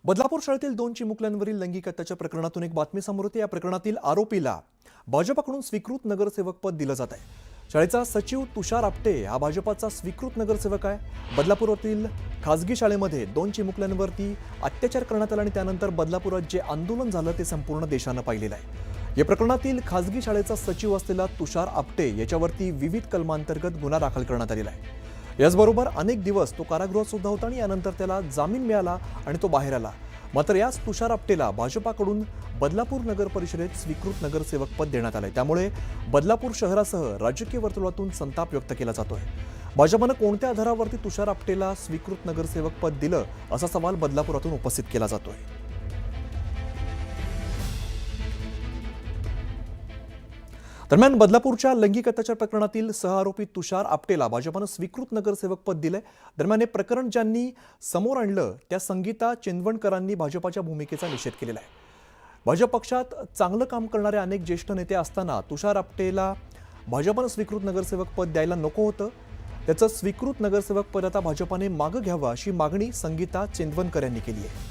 बदलापूर शाळेतील 2 चिमुकल्यांवरील लैंगिक अत्याचार प्रकरणातून एक बातमी समोर येते। या प्रकरणातील आरोपीला भाजपकडून स्वीकृत नगरसेवक पद दिलं जात आहे। शाळेचा सचिव तुषार आपटे हा भाजपचा स्वीकृत नगरसेवक आहे। बदलापुरातील खासगी शाळेमध्ये 2 चिमुकल्यांवरती अत्याचार करण्यात आला आणि त्यानंतर बदलापुरात जे आंदोलन झालं ते संपूर्ण देशानं पाहिलेलं आहे। या प्रकरणातील खासगी शाळेचा सचिव असलेला तुषार आपटे याच्यावरती विविध कलमांतर्गत गुन्हा दाखल करण्यात आलेला आहे। याचबरोबर अनेक दिवस तो कारागृहात सुद्धा होता आणि यानंतर त्याला जामीन मिळाला आणि तो बाहेर आला। मात्र याच तुषार आपटेला भाजपाकडून बदलापूर नगर परिषदेत स्वीकृत नगरसेवक पद देण्यात आले। त्यामुळे बदलापूर शहरासह राजकीय वर्तुळातून संताप व्यक्त केला जातोय। भाजपनं कोणत्या आधारावरती तुषार आपटेला स्वीकृत नगरसेवक पद दिलं असा सवाल बदलापुरातून उपस्थित केला जातोय। दरम्यान बदलापूरच्या लैंगिक अत्याचार प्रकरणातील सहआरोपी तुषार आपटेला भाजपनं स्वीकृत नगरसेवक पद दिलंय। दरम्यान हे प्रकरण ज्यांनी समोर आणलं त्या संगीता चेंदवणकरांनी भाजपाच्या भूमिकेचा निषेध केलेला आहे। भाजप पक्षात चांगलं काम करणारे अनेक ज्येष्ठ नेते असताना तुषार आपटेला भाजपनं स्वीकृत नगरसेवक पद द्यायला नको होतं। त्याचं स्वीकृत नगरसेवक पद आता भाजपाने मागं घ्यावं अशी मागणी संगीता चेंदवणकर यांनी केली आहे।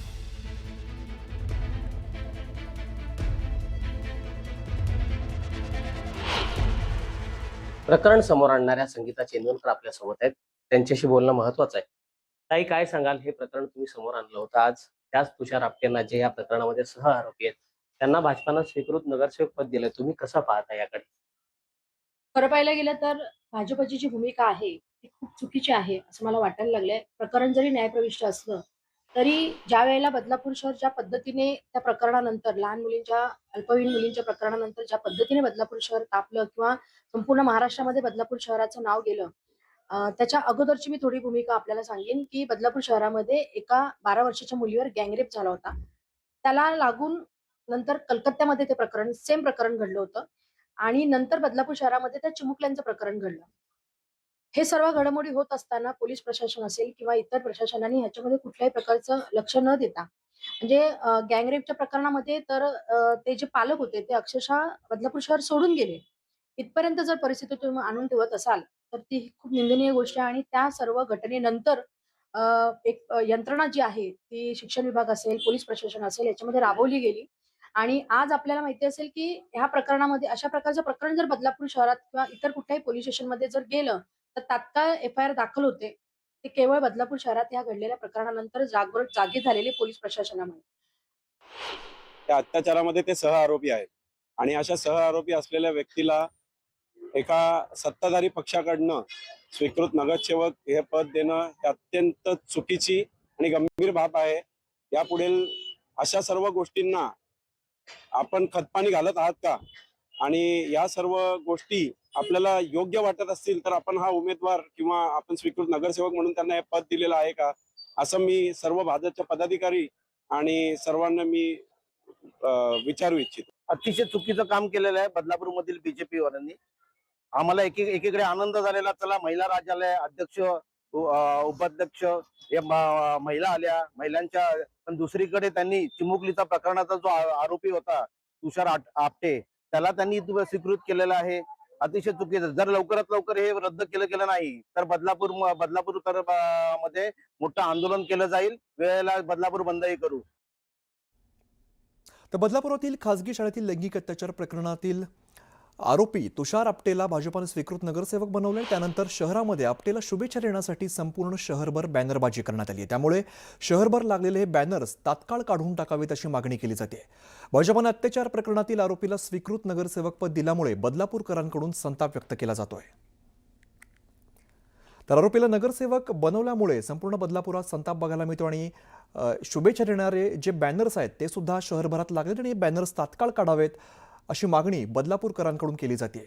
प्रकरण समोर आणणाऱ्या संगीता चेंदवणकर आपल्या सोबत आहेत। त्यांच्याशी बोलणं महत्त्वाचं आहे। ताई, काय सांगाल, हे प्रकरण तुम्ही समोर आणलं होतं आज त्याच तुषार आपटेंना जे या प्रकरणामध्ये सह आरोपी आहेत त्यांना भाजपानं स्वीकृत नगरसेवक पद दिलं, तुम्ही कसं पाहता याकडे? खरं पाहायला गेलं तर भाजपची जी भूमिका आहे ती खूप चुकीची आहे असं मला वाटायला लागलंय। प्रकरण जरी न्यायप्रविष्ट असलं तरी ज्या वेळेला बदलापूर शहर ज्या पद्धतीने त्या प्रकरणानंतर लहान मुलींच्या अल्पवयीन मुलींच्या प्रकरणानंतर ज्या पद्धतीने बदलापूर शहर तापलं किंवा संपूर्ण महाराष्ट्रामध्ये बदलापूर शहराचं नाव गेलं, त्याच्या अगोदरची मी थोडी भूमिका आपल्याला सांगेन की बदलापूर शहरामध्ये एका 12 वर्षाच्या मुलीवर गँगरेप झाला होता। त्याला लागून नंतर कलकत्त्यामध्ये ते प्रकरण सेम प्रकरण घडलं होतं आणि नंतर बदलापूर शहरामध्ये त्या चिमुकल्यांचं प्रकरण घडलं। हे सर्व घडामोडी होत असताना पोलीस प्रशासन असेल किंवा इतर प्रशासनाने ह्याच्यामध्ये कुठल्याही प्रकारचं लक्ष न देता म्हणजे गँगरेपच्या प्रकरणामध्ये तर ते जे पालक होते ते अक्षरशः बदलापूर शहर सोडून गेले। इथपर्यंत जर परिस्थिती तुम्ही आणून ठेवत असाल तर ती खूप निंदनीय गोष्ट आहे आणि त्या सर्व घटनेनंतर एक यंत्रणा जी आहे ती शिक्षण विभाग असेल, पोलीस प्रशासन असेल याच्यामध्ये राबवली गेली आणि आज आपल्याला माहिती असेल की ह्या प्रकरणामध्ये अशा प्रकारचं प्रकरण जर बदलापूर शहरात किंवा इतर कुठल्याही पोलीस स्टेशनमध्ये जर गेलं तर तात्काळ एफ-आय-आर दाखल होते। ते केवळ बदलापूर शहरात ह्या घडलेल्या प्रकरणानंतर जागे झालेले पोलीस प्रशासनामुळे। त्या अत्याचारामध्ये ते सहआरोपी आहेत आणि अशा सहआरोपी असलेल्या व्यक्तीला एका सत्ताधारी पक्षाकडनं स्वीकृत नगरसेवक हे पद देणं हे अत्यंत चुकीची आणि गंभीर बाब आहे। यापुढील अशा सर्व गोष्टींना आपण खतपाणी घालत आहात का? आणि या सर्व गोष्टी आपल्याला योग्य वाटत असतील तर आपण हा उमेदवार किंवा आपण स्वीकृत नगरसेवक म्हणून त्यांना हे पद दिलेलं आहे का, असं मी सर्व भाजपच्या पदाधिकारी आणि सर्वांना मी विचारू इच्छितो। अतिशय चुकीचं काम केलेलं आहे बदलापूर मधील बीजेपी वाल्यांनी। आम्हाला एकीकडे आनंद झालेला, चला महिला राज्यालय अध्यक्ष उपाध्यक्ष हे महिला आल्या महिलांच्या, पण दुसरीकडे त्यांनी चिमुकलीचा प्रकरणाचा जो आरोपी होता तुषार आपटे त्याला त्यांनी स्वीकृत केलेला आहे। अतिशय चुकीचं। जर लवकरात लवकर हे रद्द केलं नाही तर बदलापूर मध्ये मोठं आंदोलन केलं जाईल। वेळेला बदलापूर बंदही करू। तर बदलापुरातील खासगी शाळेतील लैंगिक अत्याचार प्रकरणातील आरोपी तुषार आपटेला भाजपाने स्वीकृत नगरसेवक बनवले। त्यानंतर शहरामध्ये आपटेला शुभेच्छा देण्यासाठी संपूर्ण शहरभर बॅनरबाजी करण्यात आली आहे। त्यामुळे शहरभर लागलेले हे बॅनर्स तात्काळ काढून टाकावेत अशी मागणी केली जाते। भाजपाने अत्याचार प्रकरणातील आरोपीला स्वीकृत नगरसेवक पद दिल्यामुळे बदलापूरकरांकडून संताप व्यक्त केला जातोय। तर आरोपीला नगरसेवक बनवल्यामुळे संपूर्ण बदलापुरात संताप बघायला मिळतो आणि शुभेच्छा देणारे जे बॅनर्स आहेत ते सुद्धा शहरभरात लागले आणि बॅनर्स तात्काळ काढावेत अशी मागणी बदलापूरकरांकडून केली जाते।